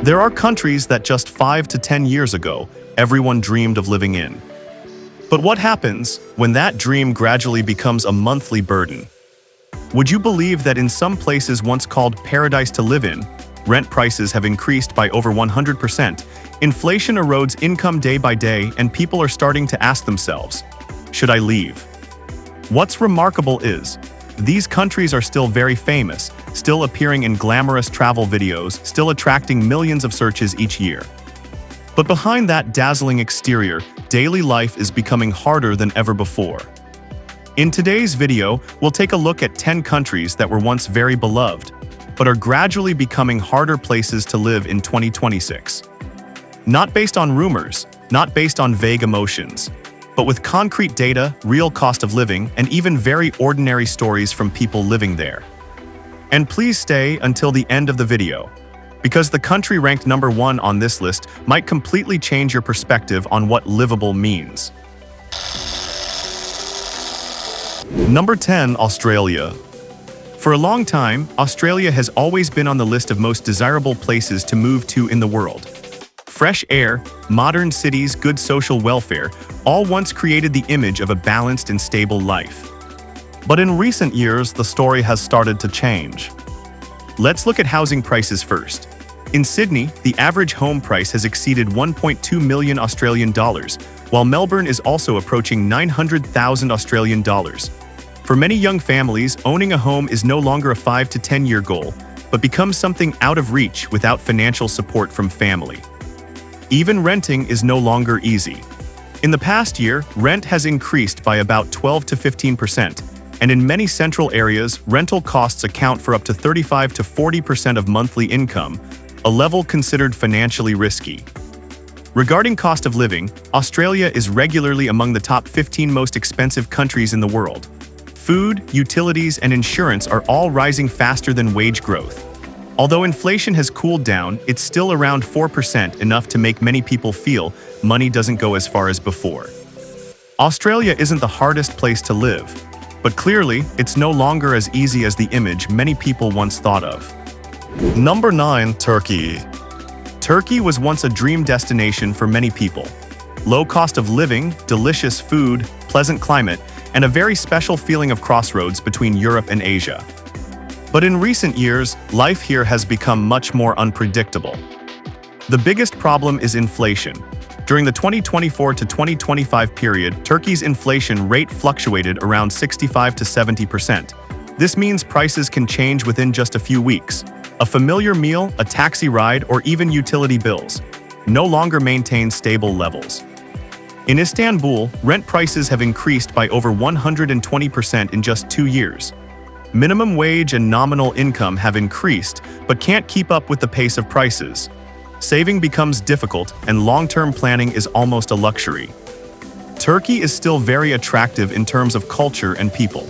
There are countries that just 5 to 10 years ago, everyone dreamed of living in. But what happens when that dream gradually becomes a monthly burden? Would you believe that in some places once called paradise to live in, rent prices have increased by over 100%, inflation erodes income day by day, and people are starting to ask themselves, should I leave? What's remarkable is, these countries are still very famous, still appearing in glamorous travel videos, still attracting millions of searches each year. But behind that dazzling exterior, daily life is becoming harder than ever before. In today's video, we'll take a look at 10 countries that were once very beloved, but are gradually becoming harder places to live in 2026. Not based on rumors, not based on vague emotions, but with concrete data, real cost of living, and even very ordinary stories from people living there. And please stay until the end of the video, because the country ranked number 1 on this list might completely change your perspective on what livable means. Number 10, Australia. For a long time, Australia has always been on the list of most desirable places to move to in the world. Fresh air, modern cities, good social welfare, all once created the image of a balanced and stable life. But in recent years, the story has started to change. Let's look at housing prices first. In Sydney, the average home price has exceeded 1.2 million Australian dollars, while Melbourne is also approaching 900,000 Australian dollars. For many young families, owning a home is no longer a 5 to 10-year goal, but becomes something out of reach without financial support from family. Even renting is no longer easy. In the past year, rent has increased by about 12 to 15%, and in many central areas, rental costs account for up to 35 to 40% of monthly income, a level considered financially risky. Regarding cost of living, Australia is regularly among the top 15 most expensive countries in the world. Food, utilities, and insurance are all rising faster than wage growth. Although inflation has cooled down, it's still around 4%, enough to make many people feel money doesn't go as far as before. Australia isn't the hardest place to live, but clearly, it's no longer as easy as the image many people once thought of. Number 9, Turkey. Turkey was once a dream destination for many people. Low cost of living, delicious food, pleasant climate, and a very special feeling of crossroads between Europe and Asia. But in recent years, life here has become much more unpredictable. The biggest problem is inflation. During the 2024 to 2025 period, Turkey's inflation rate fluctuated around 65 to 70%. This means prices can change within just a few weeks. A familiar meal, a taxi ride, or even utility bills no longer maintain stable levels. In Istanbul, rent prices have increased by over 120% in just 2 years. Minimum wage and nominal income have increased, but can't keep up with the pace of prices. Saving becomes difficult, and long-term planning is almost a luxury. Turkey is still very attractive in terms of culture and people.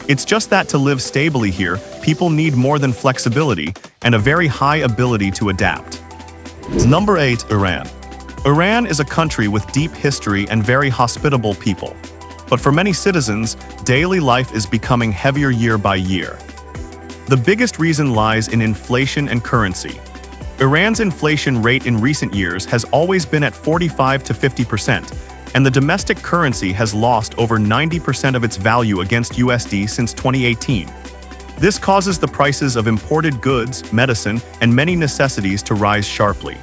It's just that to live stably here, people need more than flexibility and a very high ability to adapt. Number 8, Iran. Iran is a country with deep history and very hospitable people. But for many citizens, daily life is becoming heavier year by year. The biggest reason lies in inflation and currency. Iran's inflation rate in recent years has always been at 45 to 50%, and the domestic currency has lost over 90% of its value against USD since 2018. This causes the prices of imported goods, medicine, and many necessities to rise sharply.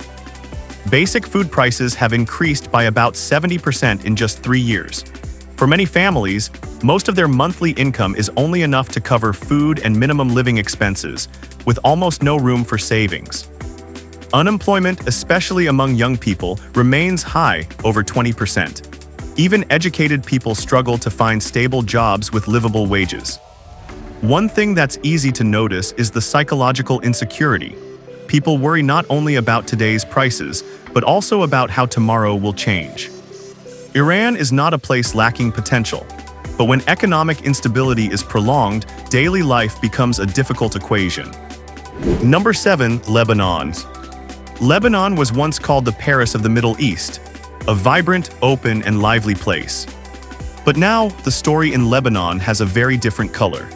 Basic food prices have increased by about 70% in just 3 years. For many families, most of their monthly income is only enough to cover food and minimum living expenses, with almost no room for savings. Unemployment, especially among young people, remains high, over 20%. Even educated people struggle to find stable jobs with livable wages. One thing that's easy to notice is the psychological insecurity. People worry not only about today's prices, but also about how tomorrow will change. Iran is not a place lacking potential, but when economic instability is prolonged, daily life becomes a difficult equation. Number 7, Lebanon. Lebanon was once called the Paris of the Middle East, a vibrant, open, and lively place. But now, the story in Lebanon has a very different color.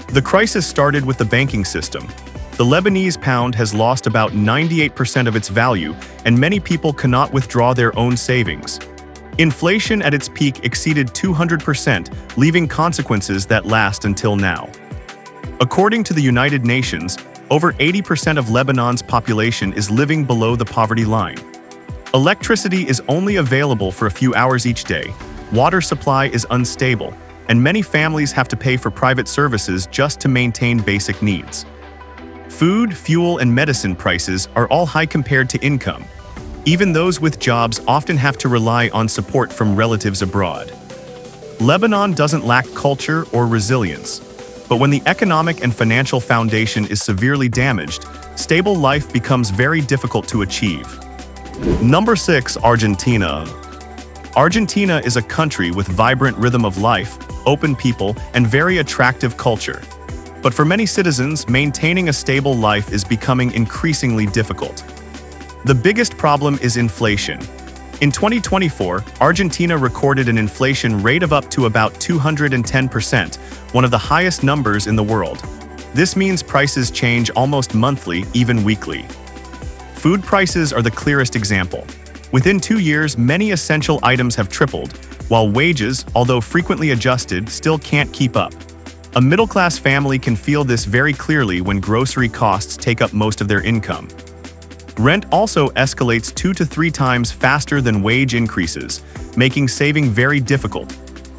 The crisis started with the banking system. The Lebanese pound has lost about 98% of its value, and many people cannot withdraw their own savings. Inflation at its peak exceeded 200%, leaving consequences that last until now. According to the United Nations, over 80% of Lebanon's population is living below the poverty line. Electricity is only available for a few hours each day, water supply is unstable, and many families have to pay for private services just to maintain basic needs. Food, fuel, and medicine prices are all high compared to income. Even those with jobs often have to rely on support from relatives abroad. Lebanon doesn't lack culture or resilience, but when the economic and financial foundation is severely damaged, stable life becomes very difficult to achieve. Number 6. Argentina. Argentina is a country with vibrant rhythm of life, open people, and very attractive culture. But for many citizens, maintaining a stable life is becoming increasingly difficult. The biggest problem is inflation. In 2024, Argentina recorded an inflation rate of up to about 210%, one of the highest numbers in the world. This means prices change almost monthly, even weekly. Food prices are the clearest example. Within 2 years, many essential items have tripled, while wages, although frequently adjusted, still can't keep up. A middle-class family can feel this very clearly when grocery costs take up most of their income. Rent also escalates 2 to 3 times faster than wage increases, making saving very difficult.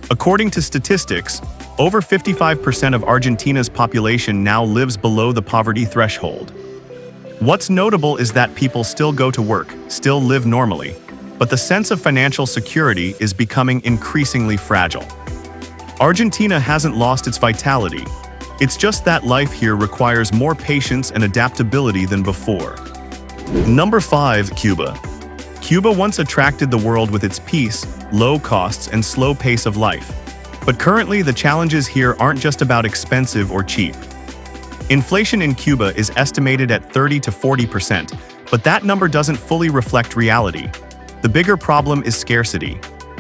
According to statistics, over 55% of Argentina's population now lives below the poverty threshold. What's notable is that people still go to work, still live normally, but the sense of financial security is becoming increasingly fragile. Argentina hasn't lost its vitality. It's just that life here requires more patience and adaptability than before. Number 5. Cuba. Cuba once attracted the world with its peace, low costs, and slow pace of life. But currently, the challenges here aren't just about expensive or cheap. Inflation in Cuba is estimated at 30 to 40%, but that number doesn't fully reflect reality. The bigger problem is scarcity.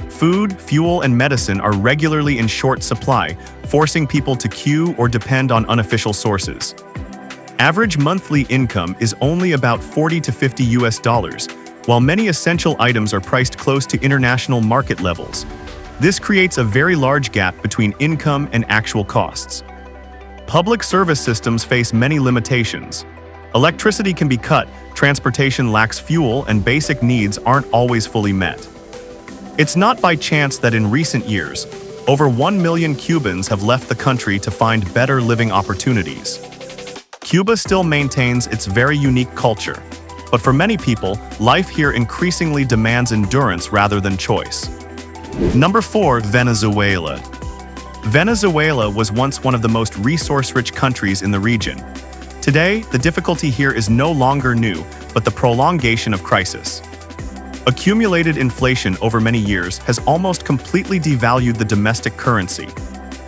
Food, fuel, and medicine are regularly in short supply, forcing people to queue or depend on unofficial sources. Average monthly income is only about $40 to $50, while many essential items are priced close to international market levels. This creates a very large gap between income and actual costs. Public service systems face many limitations. Electricity can be cut, transportation lacks fuel, and basic needs aren't always fully met. It's not by chance that in recent years, over 1 million Cubans have left the country to find better living opportunities. Cuba still maintains its very unique culture, but for many people, life here increasingly demands endurance rather than choice. Number 4. Venezuela. Venezuela was once one of the most resource-rich countries in the region. Today, the difficulty here is no longer new, but the prolongation of crisis. Accumulated inflation over many years has almost completely devalued the domestic currency.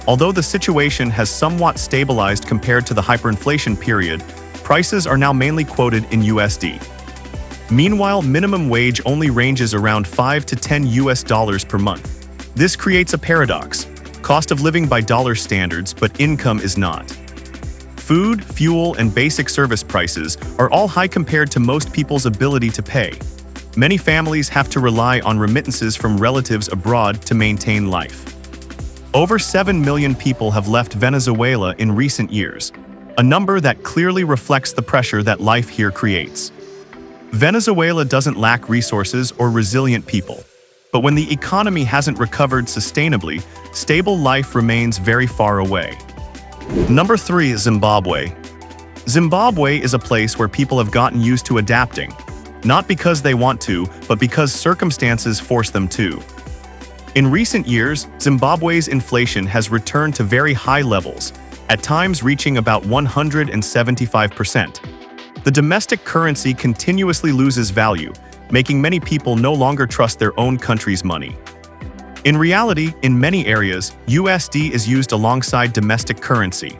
Although the situation has somewhat stabilized compared to the hyperinflation period, prices are now mainly quoted in USD. Meanwhile, minimum wage only ranges around $5 to $10 per month. This creates a paradox: cost of living by dollar standards, but income is not. Food, fuel, and basic service prices are all high compared to most people's ability to pay. Many families have to rely on remittances from relatives abroad to maintain life. Over 7 million people have left Venezuela in recent years, a number that clearly reflects the pressure that life here creates. Venezuela doesn't lack resources or resilient people, but when the economy hasn't recovered sustainably, stable life remains very far away. Number 3. Zimbabwe. Zimbabwe is a place where people have gotten used to adapting, not because they want to, but because circumstances force them to. In recent years, Zimbabwe's inflation has returned to very high levels, at times reaching about 175%. The domestic currency continuously loses value, making many people no longer trust their own country's money. In reality, in many areas, USD is used alongside domestic currency.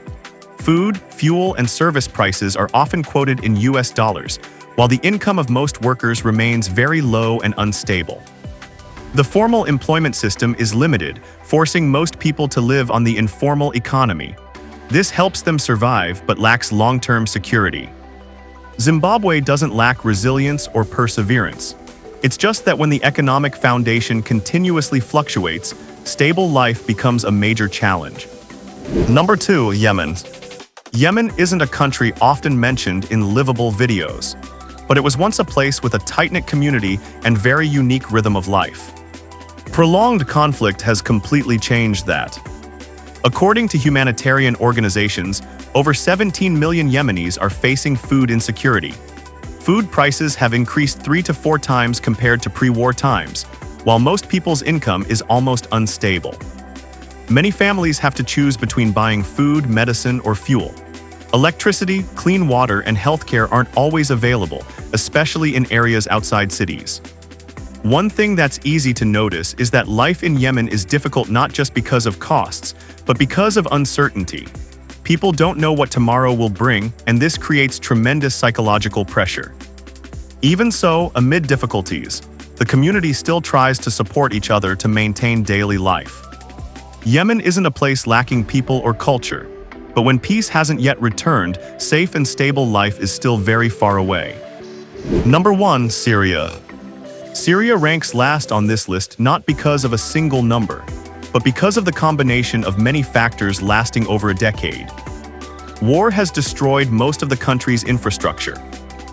Food, fuel, and service prices are often quoted in US dollars, while the income of most workers remains very low and unstable. The formal employment system is limited, forcing most people to live on the informal economy. This helps them survive but lacks long-term security. Zimbabwe doesn't lack resilience or perseverance. It's just that when the economic foundation continuously fluctuates, stable life becomes a major challenge. Number 2, Yemen. Yemen isn't a country often mentioned in livable videos, but it was once a place with a tight-knit community and very unique rhythm of life. Prolonged conflict has completely changed that. According to humanitarian organizations, over 17 million Yemenis are facing food insecurity. Food prices have increased 3 to 4 times compared to pre-war times, while most people's income is almost unstable. Many families have to choose between buying food, medicine, or fuel. Electricity, clean water, and healthcare aren't always available, especially in areas outside cities. One thing that's easy to notice is that life in Yemen is difficult not just because of costs, but because of uncertainty. People don't know what tomorrow will bring, and this creates tremendous psychological pressure. Even so, amid difficulties, the community still tries to support each other to maintain daily life. Yemen isn't a place lacking people or culture, but when peace hasn't yet returned, safe and stable life is still very far away. Number 1, Syria. Syria ranks last on this list not because of a single number, but because of the combination of many factors lasting over a decade. War has destroyed most of the country's infrastructure.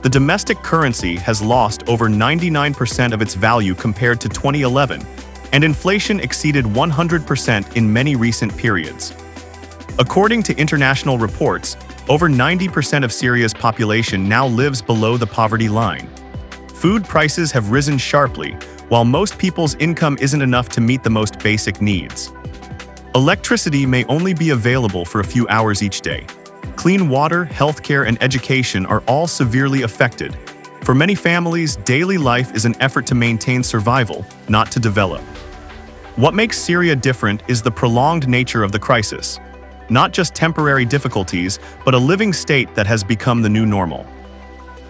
The domestic currency has lost over 99% of its value compared to 2011, and inflation exceeded 100% in many recent periods. According to international reports, over 90% of Syria's population now lives below the poverty line. Food prices have risen sharply, while most people's income isn't enough to meet the most basic needs. Electricity may only be available for a few hours each day. Clean water, healthcare, and education are all severely affected. For many families, daily life is an effort to maintain survival, not to develop. What makes Syria different is the prolonged nature of the crisis. Not just temporary difficulties, but a living state that has become the new normal.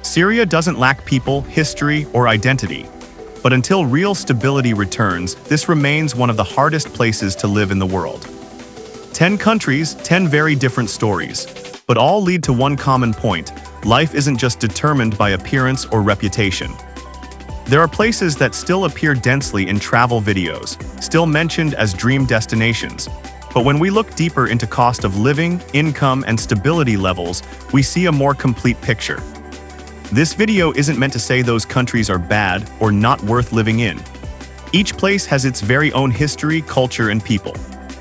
Syria doesn't lack people, history, or identity. But until real stability returns, this remains one of the hardest places to live in the world. 10 countries, 10 very different stories. But all lead to one common point: life isn't just determined by appearance or reputation. There are places that still appear densely in travel videos, still mentioned as dream destinations. But when we look deeper into cost of living, income, and stability levels, we see a more complete picture. This video isn't meant to say those countries are bad or not worth living in. Each place has its very own history, culture, and people.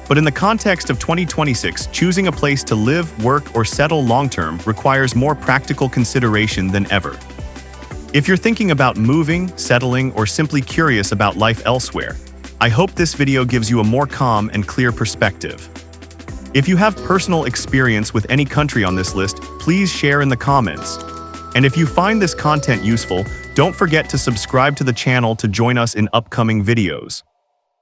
But in the context of 2026, choosing a place to live, work, or settle long-term requires more practical consideration than ever. If you're thinking about moving, settling, or simply curious about life elsewhere, I hope this video gives you a more calm and clear perspective. If you have personal experience with any country on this list, please share in the comments. And if you find this content useful, don't forget to subscribe to the channel to join us in upcoming videos.